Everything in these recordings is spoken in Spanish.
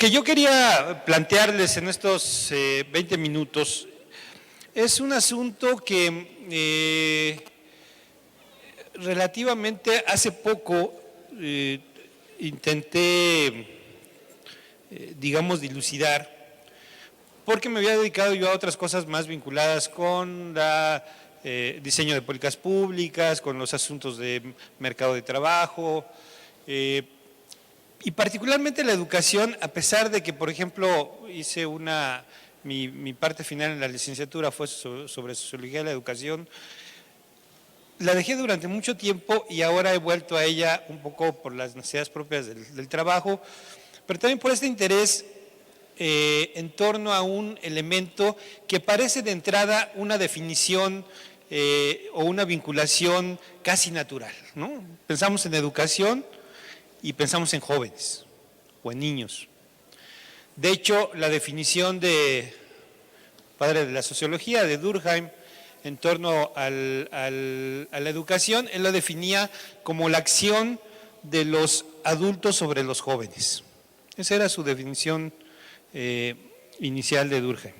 que yo quería plantearles en estos 20 minutos es un asunto que relativamente hace poco intenté, digamos, dilucidar, porque me había dedicado yo a otras cosas más vinculadas con diseño de políticas públicas, con los asuntos de mercado de trabajo, y particularmente la educación, a pesar de que, por ejemplo, hice mi parte final en la licenciatura fue sobre sociología de la educación, la dejé durante mucho tiempo y ahora he vuelto a ella un poco por las necesidades propias del trabajo, pero también por este interés en torno a un elemento que parece de entrada una definición o una vinculación casi natural, ¿no? Pensamos en educación y pensamos en jóvenes o en niños. De hecho, la definición de padre de la sociología, de Durkheim, en torno a la educación, él la definía como la acción de los adultos sobre los jóvenes. Esa era su definición inicial de Durkheim,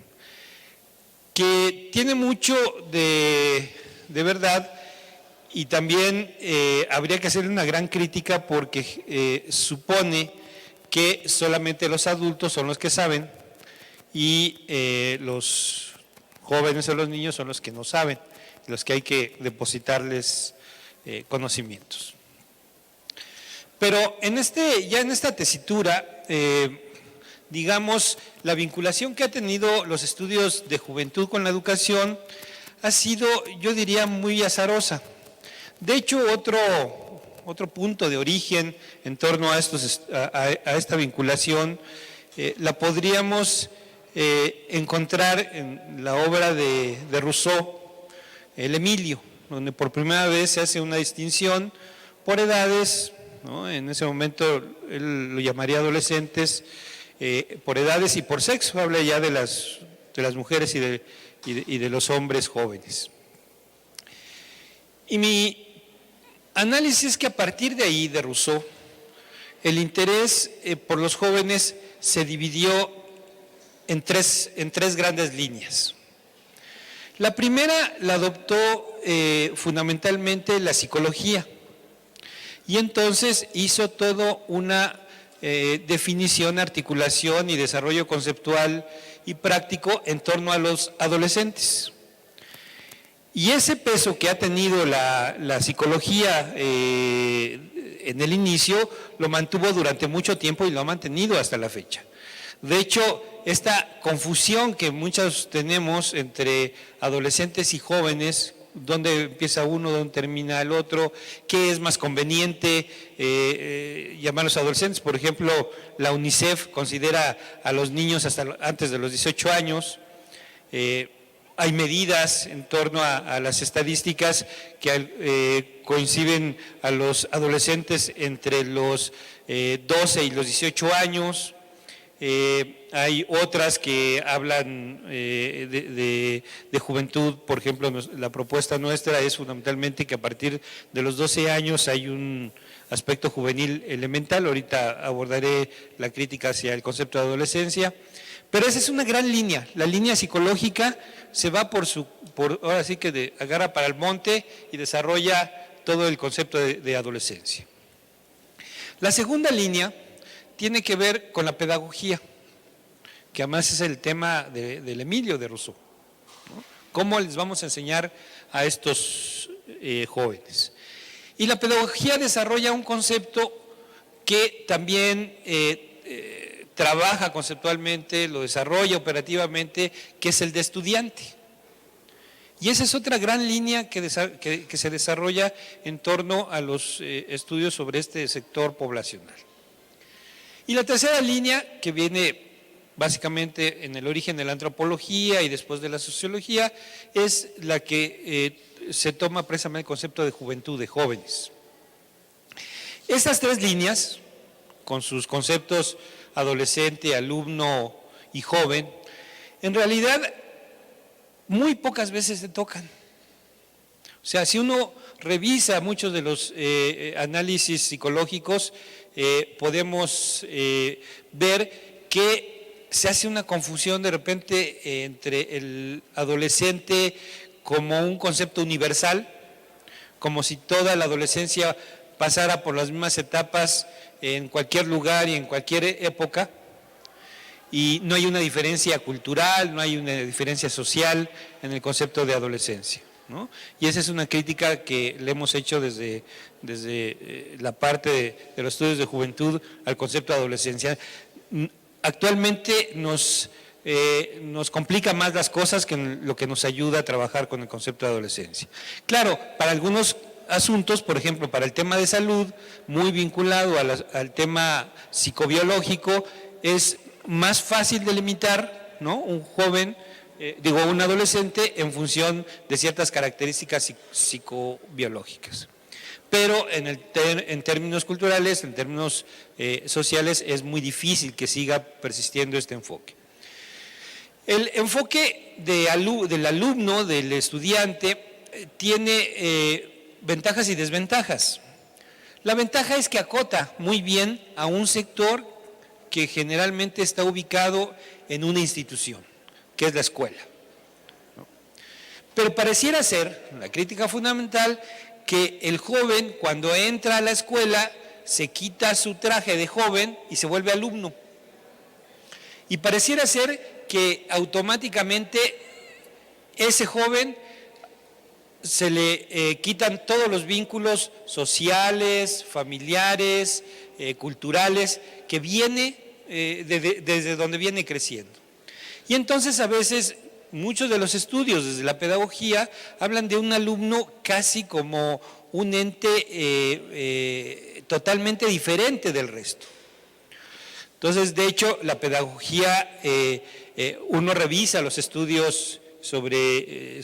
que tiene mucho de verdad, y también habría que hacerle una gran crítica porque supone que solamente los adultos son los que saben y los jóvenes o los niños son los que no saben, los que hay que depositarles conocimientos. Pero ya en esta tesitura, digamos, la vinculación que ha tenido los estudios de juventud con la educación ha sido, yo diría, muy azarosa. De hecho, otro punto de origen en torno a esta vinculación la podríamos encontrar en la obra de Rousseau, el Emilio, donde por primera vez se hace una distinción por edades, ¿no? En ese momento él lo llamaría adolescentes, por edades y por sexo, habla ya de las mujeres y de los hombres jóvenes. Y mi análisis es que a partir de ahí, de Rousseau, el interés por los jóvenes se dividió en tres grandes líneas. La primera la adoptó fundamentalmente la psicología, y entonces hizo todo una definición, articulación y desarrollo conceptual y práctico en torno a los adolescentes. Y ese peso que ha tenido la psicología en el inicio lo mantuvo durante mucho tiempo y lo ha mantenido hasta la fecha. De hecho, esta confusión que muchos tenemos entre adolescentes y jóvenes, dónde empieza uno, dónde termina el otro, qué es más conveniente llamarlos adolescentes. Por ejemplo, la UNICEF considera a los niños hasta antes de los 18 años. Hay medidas en torno a las estadísticas que coinciden a los adolescentes entre los 12 y los 18 años. Hay otras que hablan de juventud. Por ejemplo, la propuesta nuestra es fundamentalmente que a partir de los 12 años hay un aspecto juvenil elemental. Ahorita abordaré la crítica hacia el concepto de adolescencia, pero esa es una gran línea. La línea psicológica se va ahora sí que agarra para el monte y desarrolla todo el concepto de adolescencia. La segunda línea tiene que ver con la pedagogía, que además es el tema del Emilio de Rousseau, ¿no? ¿Cómo les vamos a enseñar a estos jóvenes? Y la pedagogía desarrolla un concepto que también trabaja conceptualmente, lo desarrolla operativamente, que es el de estudiante. Y esa es otra gran línea que se desarrolla en torno a los estudios sobre este sector poblacional. Y la tercera línea, que viene básicamente en el origen de la antropología y después de la sociología, es la que se toma precisamente el concepto de juventud, de jóvenes. Estas tres líneas, con sus conceptos adolescente, alumno y joven, en realidad muy pocas veces se tocan. O sea, si uno revisa muchos de los análisis psicológicos, podemos ver que se hace una confusión de repente entre el adolescente como un concepto universal, como si toda la adolescencia pasara por las mismas etapas en cualquier lugar y en cualquier época, y no hay una diferencia cultural, no hay una diferencia social en el concepto de adolescencia, ¿no? Y esa es una crítica que le hemos hecho desde la parte de los estudios de juventud al concepto de adolescencia. Actualmente nos complica más las cosas que lo que nos ayuda a trabajar con el concepto de adolescencia. Claro, para algunos asuntos, por ejemplo, para el tema de salud, muy vinculado al tema psicobiológico, es más fácil delimitar, ¿no?, un joven, un adolescente en función de ciertas características psicobiológicas. Pero en términos culturales, en términos sociales, es muy difícil que siga persistiendo este enfoque. El enfoque del alumno, del estudiante, tiene ventajas y desventajas. La ventaja es que acota muy bien a un sector que generalmente está ubicado en una institución, que es la escuela. Pero pareciera ser, la crítica fundamental, que el joven cuando entra a la escuela se quita su traje de joven y se vuelve alumno. Y pareciera ser que automáticamente ese joven se le quitan todos los vínculos sociales, familiares, culturales, que viene desde donde viene creciendo. Y entonces a veces muchos de los estudios desde la pedagogía hablan de un alumno casi como un ente totalmente diferente del resto. Entonces, de hecho, la pedagogía, uno revisa los estudios sobre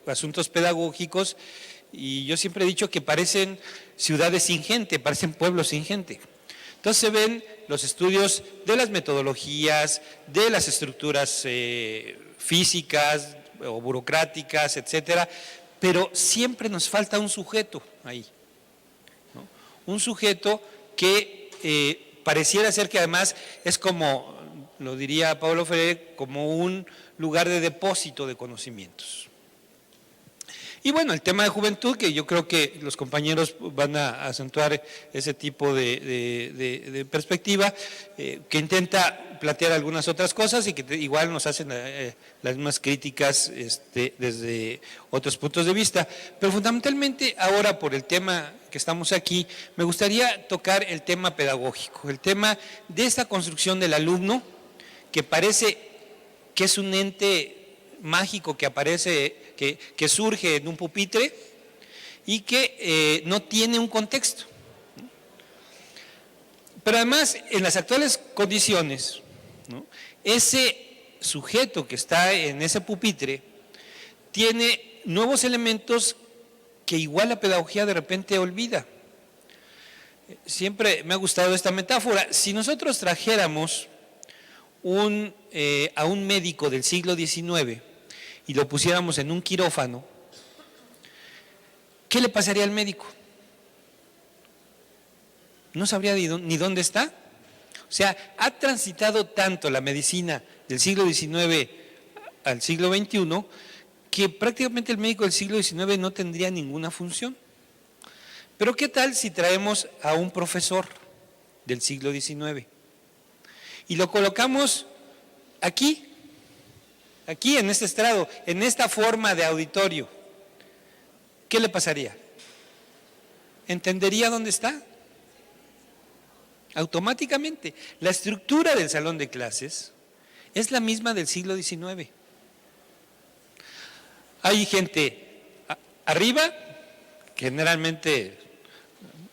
asuntos pedagógicos y yo siempre he dicho que parecen ciudades sin gente, parecen pueblos sin gente. Entonces se ven los estudios de las metodologías, de las estructuras físicas o burocráticas, etcétera, pero siempre nos falta un sujeto ahí, ¿no? Un sujeto que pareciera ser que además es como, lo diría Paulo Freire, como un lugar de depósito de conocimientos. Y bueno, el tema de juventud, que yo creo que los compañeros van a acentuar ese tipo de perspectiva, que intenta plantear algunas otras cosas y que igual nos hacen las mismas críticas desde otros puntos de vista. Pero fundamentalmente ahora, por el tema que estamos aquí, me gustaría tocar el tema pedagógico, el tema de esta construcción del alumno, que parece que es un ente mágico que aparece, que surge en un pupitre y que no tiene un contexto. Pero además, en las actuales condiciones, ¿no?, ese sujeto que está en ese pupitre tiene nuevos elementos que igual la pedagogía de repente olvida. Siempre me ha gustado esta metáfora. Si nosotros trajéramos a un médico del siglo XIX y lo pusiéramos en un quirófano, ¿qué le pasaría al médico? No sabría ni dónde está. O sea, ha transitado tanto la medicina del siglo XIX al siglo XXI que prácticamente el médico del siglo XIX no tendría ninguna función. Pero ¿qué tal si traemos a un profesor del siglo XIX y lo colocamos aquí en este estrado, en esta forma de auditorio? ¿Qué le pasaría? ¿Entendería dónde está? Automáticamente. La estructura del salón de clases es la misma del siglo XIX. Hay gente arriba, generalmente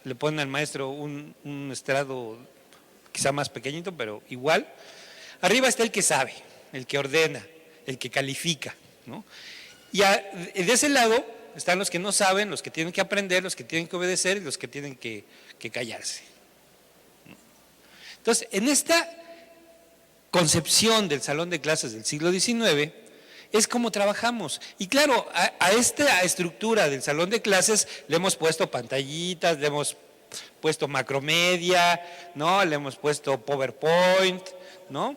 le ponen al maestro un estrado quizá más pequeñito, pero igual. Arriba está el que sabe, el que ordena, el que califica, ¿no? Y de ese lado están los que no saben, los que tienen que aprender, los que tienen que obedecer y los que tienen que callarse. Entonces, en esta concepción del salón de clases del siglo XIX es como trabajamos. Y claro, a esta estructura del salón de clases le hemos puesto pantallitas, le hemos puesto macromedia, ¿no?, le hemos puesto PowerPoint, ¿no?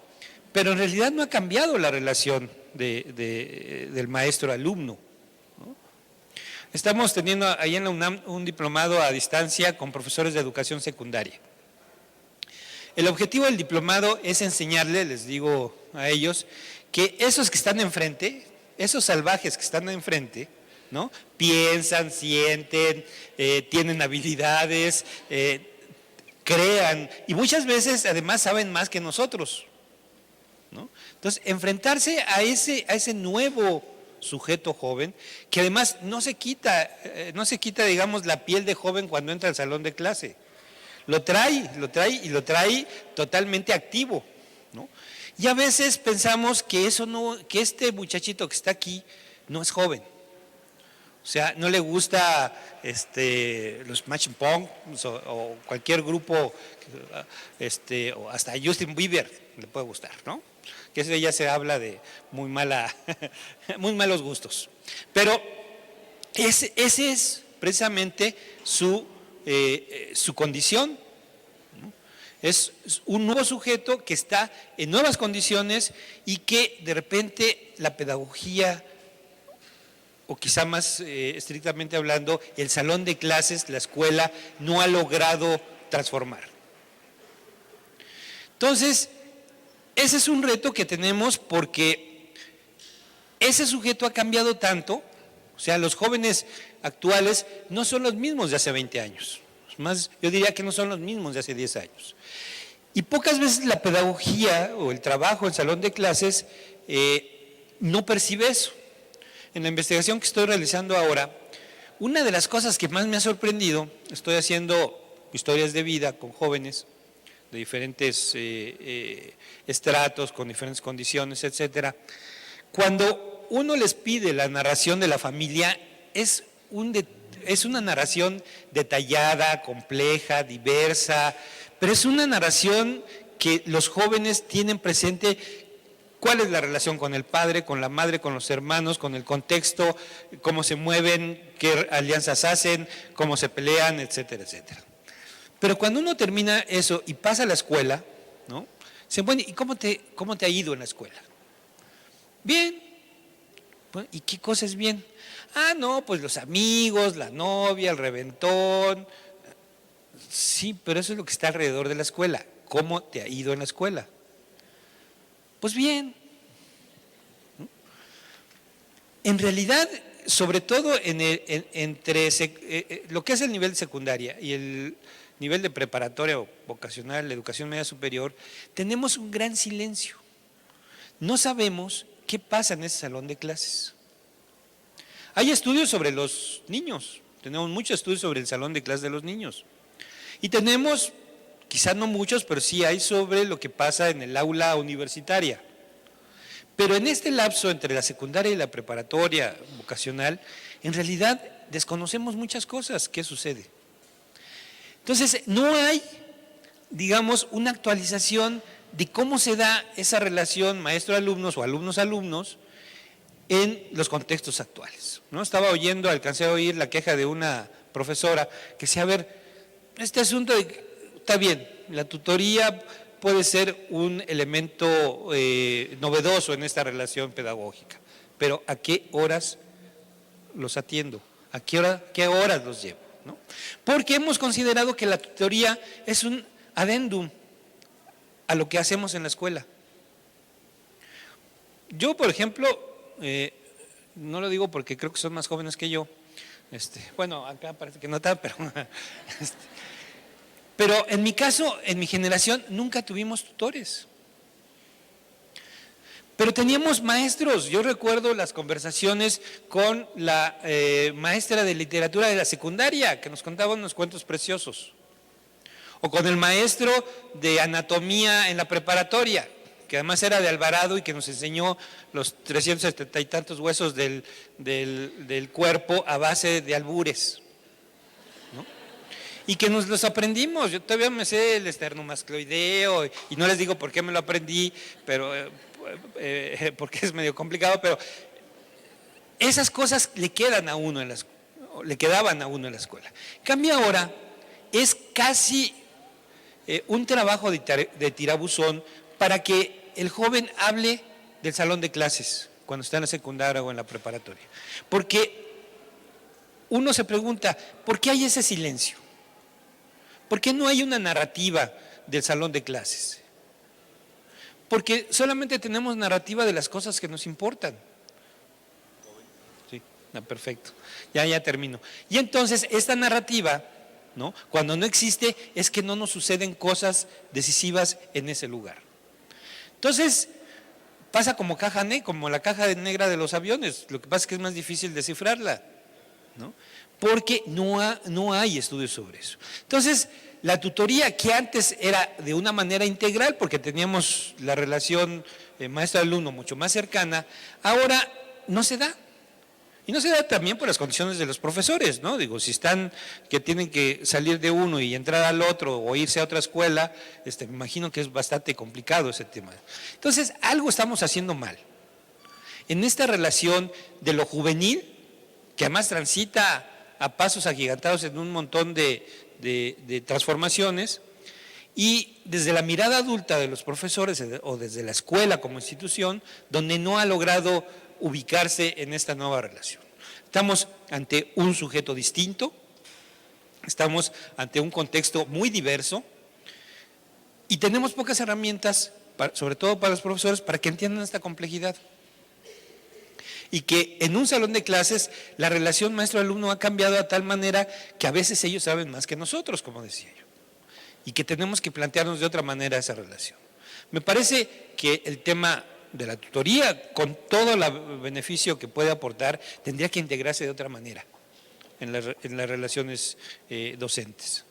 Pero en realidad no ha cambiado la relación del maestro-alumno. Estamos teniendo ahí en la UNAM un diplomado a distancia con profesores de educación secundaria. El objetivo del diplomado es enseñarles, les digo a ellos, que esos que están enfrente, esos salvajes que están enfrente, ¿no? Piensan, sienten, tienen habilidades, crean y muchas veces además saben más que nosotros, ¿no? Entonces, enfrentarse a ese nuevo sujeto joven, que además no se quita, digamos, la piel de joven cuando entra al salón de clase. Lo trae totalmente activo, ¿no? Y a veces pensamos que que este muchachito que está aquí no es joven. O sea, no le gusta los Matching Pong o cualquier grupo, o hasta Justin Bieber le puede gustar, ¿no? Que eso ya se habla de muy malos gustos. Pero ese es precisamente su condición, ¿no? Es un nuevo sujeto que está en nuevas condiciones y que de repente la pedagogía, o quizá más estrictamente hablando, el salón de clases, la escuela, no ha logrado transformar. Entonces, ese es un reto que tenemos porque ese sujeto ha cambiado tanto, o sea, los jóvenes actuales no son los mismos de hace 20 años, más, yo diría que no son los mismos de hace 10 años. Y pocas veces la pedagogía o el trabajo en salón de clases no percibe eso. En la investigación que estoy realizando ahora, una de las cosas que más me ha sorprendido, estoy haciendo historias de vida con jóvenes de diferentes estratos, con diferentes condiciones, etcétera. Cuando uno les pide la narración de la familia, es una narración detallada, compleja, diversa, pero es una narración que los jóvenes tienen presente. ¿Cuál es la relación con el padre, con la madre, con los hermanos, con el contexto, cómo se mueven, qué alianzas hacen, cómo se pelean, etcétera, etcétera? Pero cuando uno termina eso y pasa a la escuela, ¿no? Bueno, ¿y cómo te ha ido en la escuela? Bien. Bueno, ¿y qué cosa es bien? Ah, no, pues los amigos, la novia, el reventón. Sí, pero eso es lo que está alrededor de la escuela. ¿Cómo te ha ido en la escuela? Pues bien. En realidad, sobre todo entre lo que es el nivel de secundaria y el nivel de preparatoria o vocacional, la educación media superior, tenemos un gran silencio. No sabemos qué pasa en ese salón de clases. Hay estudios sobre los niños, tenemos muchos estudios sobre el salón de clases de los niños. Y tenemos, quizás no muchos, pero sí hay sobre lo que pasa en el aula universitaria. Pero en este lapso entre la secundaria y la preparatoria vocacional, en realidad desconocemos muchas cosas. ¿Qué sucede? Entonces, no hay, digamos, una actualización de cómo se da esa relación maestro-alumnos o alumnos-alumnos en los contextos actuales, ¿no? Estaba oyendo, alcancé a oír la queja de una profesora que decía, a ver, este asunto está bien, la tutoría puede ser un elemento novedoso en esta relación pedagógica, pero ¿a qué horas los atiendo? ¿A qué horas los llevo? ¿No? Porque hemos considerado que la tutoría es un adendum a lo que hacemos en la escuela. Yo, por ejemplo, no lo digo porque creo que son más jóvenes que yo, bueno, acá parece que no está, pero en mi caso, en mi generación, nunca tuvimos tutores. Pero teníamos maestros. Yo recuerdo las conversaciones con la maestra de literatura de la secundaria, que nos contaba unos cuentos preciosos. O con el maestro de anatomía en la preparatoria, que además era de Alvarado y que nos enseñó los 370 y tantos huesos del cuerpo a base de albures, ¿no? Y que nos los aprendimos. Yo todavía me sé el esternomascloideo y no les digo por qué me lo aprendí, pero porque es medio complicado, pero esas cosas le quedan a uno le quedaban a uno en la escuela. Cambia ahora, es casi un trabajo de tirabuzón, para que el joven hable del salón de clases cuando está en la secundaria o en la preparatoria. Porque uno se pregunta, ¿por qué hay ese silencio? ¿Por qué no hay una narrativa del salón de clases? Porque solamente tenemos narrativa de las cosas que nos importan. Sí, perfecto. Ya termino. Y entonces esta narrativa, ¿no?, cuando no existe, es que no nos suceden cosas decisivas en ese lugar. Entonces, pasa como la caja negra de los aviones. Lo que pasa es que es más difícil descifrarla, ¿no?, porque no hay estudios sobre eso. Entonces, la tutoría, que antes era de una manera integral, porque teníamos la relación maestro-alumno mucho más cercana, ahora no se da. Y no se da también por las condiciones de los profesores, ¿no? Digo, si están que tienen que salir de uno y entrar al otro o irse a otra escuela, me imagino que es bastante complicado ese tema. Entonces, algo estamos haciendo mal. En esta relación de lo juvenil, que además transita a pasos agigantados en un montón de transformaciones, y desde la mirada adulta de los profesores o desde la escuela como institución, donde no ha logrado ubicarse en esta nueva relación. Estamos ante un sujeto distinto, estamos ante un contexto muy diverso y tenemos pocas herramientas, sobre todo para los profesores, para que entiendan esta complejidad. Y que en un salón de clases la relación maestro-alumno ha cambiado de tal manera que a veces ellos saben más que nosotros, como decía yo, y que tenemos que plantearnos de otra manera esa relación. Me parece que el tema de la tutoría, con todo el beneficio que puede aportar, tendría que integrarse de otra manera en las relaciones docentes.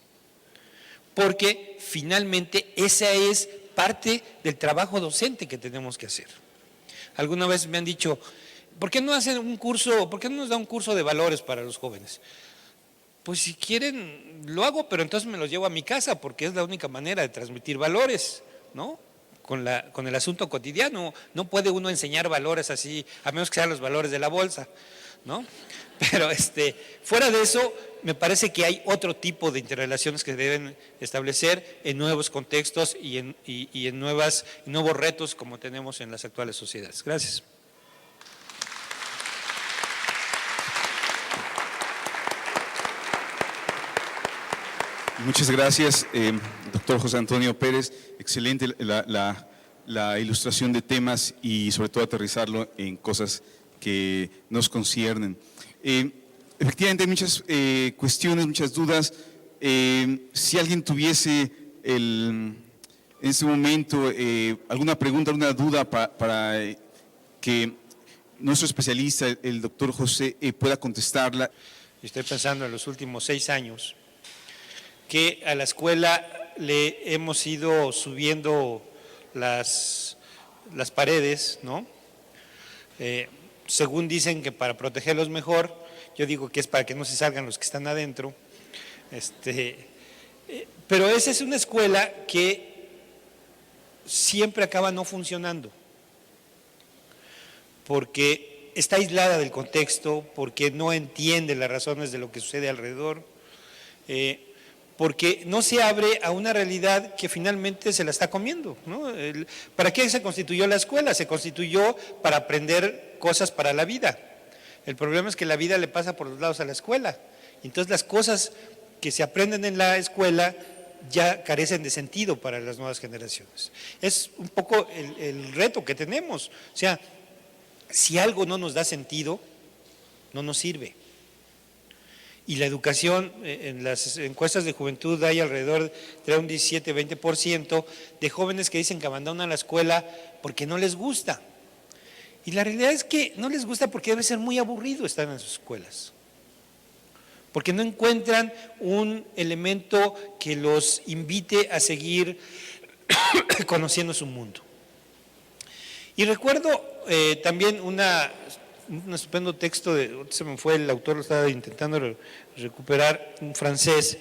Porque finalmente esa es parte del trabajo docente que tenemos que hacer. Alguna vez me han dicho, ¿por qué no hacen un curso, por qué no nos da un curso de valores para los jóvenes? Pues si quieren, lo hago, pero entonces me los llevo a mi casa, porque es la única manera de transmitir valores, ¿no?, con el asunto cotidiano. No puede uno enseñar valores así, a menos que sean los valores de la bolsa, ¿no? Pero fuera de eso, me parece que hay otro tipo de interrelaciones que deben establecer en nuevos contextos y en nuevos retos como tenemos en las actuales sociedades. Gracias. Muchas gracias, doctor José Antonio Pérez. Excelente la ilustración de temas y sobre todo aterrizarlo en cosas que nos conciernen. Efectivamente hay muchas cuestiones, muchas dudas. Si alguien tuviese en este momento alguna pregunta, alguna duda para que nuestro especialista, el doctor José, pueda contestarla. Estoy pensando en los últimos 6 años que a la escuela le hemos ido subiendo las paredes, ¿no? Según dicen que para protegerlos mejor, yo digo que es para que no se salgan los que están adentro. Pero esa es una escuela que siempre acaba no funcionando, porque está aislada del contexto, porque no entiende las razones de lo que sucede alrededor, porque no se abre a una realidad que finalmente se la está comiendo, ¿no? ¿Para qué se constituyó la escuela? Se constituyó para aprender cosas para la vida. El problema es que la vida le pasa por los lados a la escuela. Entonces las cosas que se aprenden en la escuela ya carecen de sentido para las nuevas generaciones. Es un poco el reto que tenemos. O sea, si algo no nos da sentido, no nos sirve. Y la educación, en las encuestas de juventud hay alrededor de un 17-20% de jóvenes que dicen que abandonan la escuela porque no les gusta. Y la realidad es que no les gusta porque debe ser muy aburrido estar en sus escuelas. Porque no encuentran un elemento que los invite a seguir conociendo su mundo. Y recuerdo también un estupendo texto, se me fue el autor, lo estaba intentando recuperar, un francés,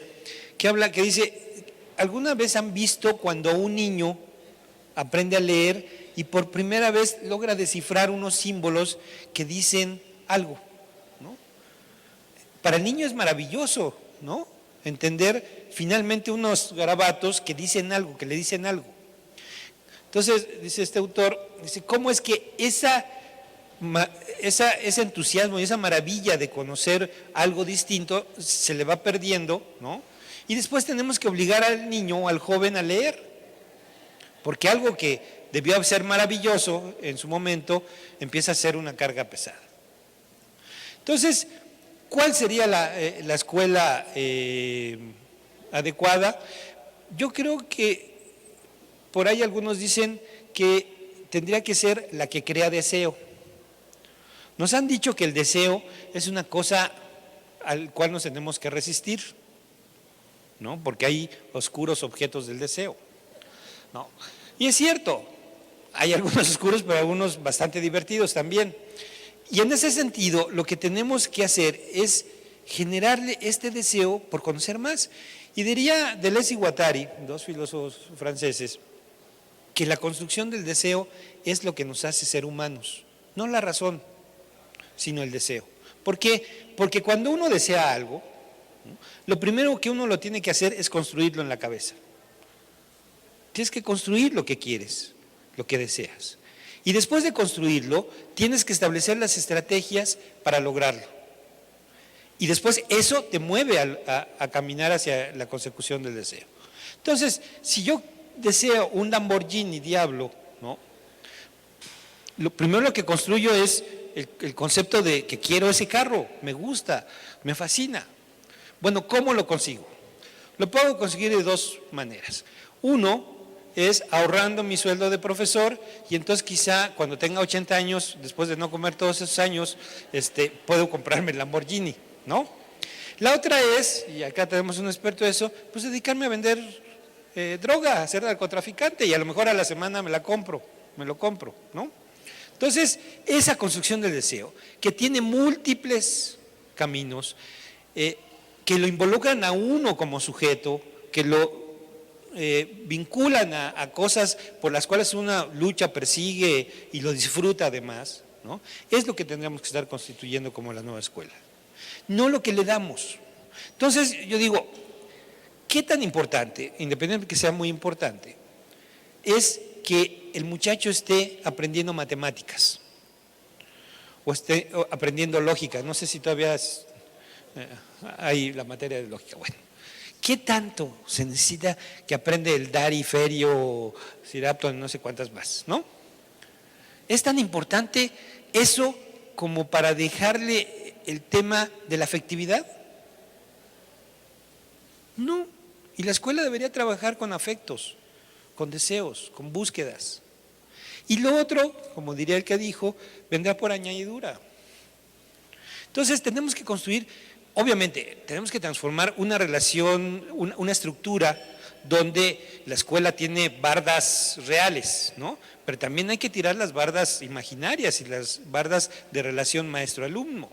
que dice, ¿alguna vez han visto cuando un niño aprende a leer y por primera vez logra descifrar unos símbolos que dicen algo, ¿no? Para el niño es maravilloso, ¿no?, entender finalmente unos garabatos que dicen algo, que le dicen algo. Entonces, dice este autor, dice, ¿cómo es que ese entusiasmo y esa maravilla de conocer algo distinto se le va perdiendo, ¿no? Y después tenemos que obligar al niño o al joven a leer, porque algo que debió ser maravilloso en su momento empieza a ser una carga pesada. Entonces, ¿cuál sería la escuela adecuada? Yo creo que por ahí algunos dicen que tendría que ser la que crea deseo. Nos han dicho que el deseo es una cosa al cual nos tenemos que resistir, ¿no? Porque hay oscuros objetos del deseo, ¿no? Y es cierto, hay algunos oscuros, pero algunos bastante divertidos también. Y en ese sentido, lo que tenemos que hacer es generarle este deseo por conocer más. Y diría Deleuze y Guattari, dos filósofos franceses, que la construcción del deseo es lo que nos hace ser humanos, no la razón, sino el deseo. ¿Por qué? Porque cuando uno desea algo, ¿no?, lo primero que uno lo tiene que hacer es construirlo en la cabeza. Tienes que construir lo que quieres, lo que deseas. Y después de construirlo, tienes que establecer las estrategias para lograrlo. Y después eso te mueve a caminar hacia la consecución del deseo. Entonces, si yo deseo un Lamborghini Diablo, ¿no?, lo primero que construyo es el concepto de que quiero ese carro, me gusta, me fascina. Bueno, ¿cómo lo consigo? Lo puedo conseguir de dos maneras. Uno es ahorrando mi sueldo de profesor, y entonces quizá cuando tenga 80 años, después de no comer todos esos años, puedo comprarme el Lamborghini, ¿no? La otra es, y acá tenemos un experto de eso, pues dedicarme a vender droga, a ser narcotraficante, y a lo mejor a la semana me lo compro, ¿no? Entonces, esa construcción del deseo, que tiene múltiples caminos, que lo involucran a uno como sujeto, que lo vinculan a cosas por las cuales una lucha, persigue y lo disfruta además, ¿no?, es lo que tendríamos que estar constituyendo como la nueva escuela, no lo que le damos. Entonces, yo digo, ¿qué tan importante, independientemente de que sea muy importante, es que el muchacho esté aprendiendo matemáticas o esté aprendiendo lógica? No sé si todavía hay la materia de lógica. Bueno, ¿qué tanto se necesita que aprende el Dari, Ferio, Sirapton, no sé cuántas más, ¿no? ¿Es tan importante eso como para dejarle el tema de la afectividad? No. Y la escuela debería trabajar con afectos, con deseos, con búsquedas. Y lo otro, como diría el que dijo, vendrá por añadidura. Entonces tenemos que construir, obviamente, tenemos que transformar una relación, una estructura donde la escuela tiene bardas reales, ¿no? Pero también hay que tirar las bardas imaginarias y las bardas de relación maestro-alumno,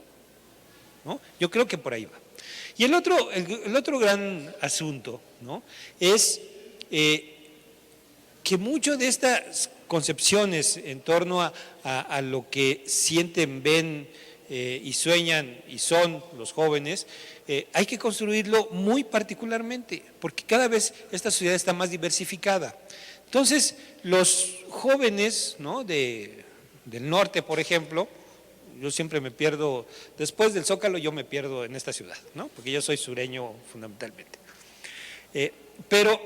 ¿no? Yo creo que por ahí va. Y el otro gran asunto, ¿no?, es que mucho de estas concepciones en torno a lo que sienten, ven y sueñan y son los jóvenes, hay que construirlo muy particularmente, porque cada vez esta sociedad está más diversificada. Entonces, los jóvenes, ¿no?, del norte, por ejemplo, yo siempre me pierdo, después del Zócalo yo me pierdo en esta ciudad, ¿no?, porque yo soy sureño fundamentalmente. Pero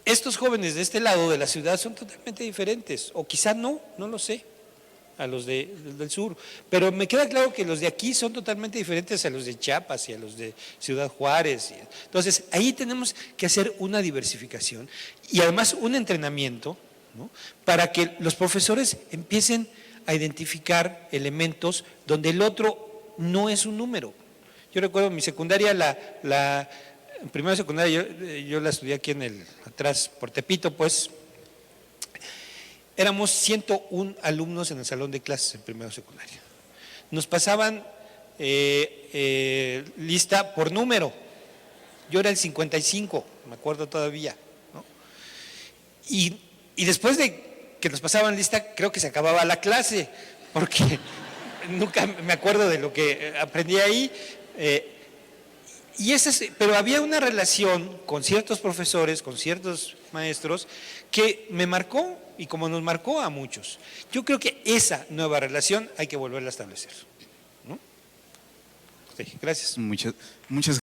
estos jóvenes de este lado de la ciudad son totalmente diferentes, o quizá no lo sé, a los del sur, pero me queda claro que los de aquí son totalmente diferentes a los de Chiapas y a los de Ciudad Juárez. Entonces, ahí tenemos que hacer una diversificación y además un entrenamiento, ¿no?, para que los profesores empiecen a identificar elementos donde el otro no es un número. Yo recuerdo en mi secundaria, en primera secundaria, yo la estudié aquí atrás por Tepito, pues, éramos 101 alumnos en el salón de clases en primera secundaria. Nos pasaban lista por número. Yo era el 55, me acuerdo todavía, ¿no? Y después de que nos pasaban lista, creo que se acababa la clase, porque nunca me acuerdo de lo que aprendí ahí. pero había una relación con ciertos profesores, con ciertos maestros, que me marcó y como nos marcó a muchos. Yo creo que esa nueva relación hay que volverla a establecer, ¿no? Sí, gracias. Muchas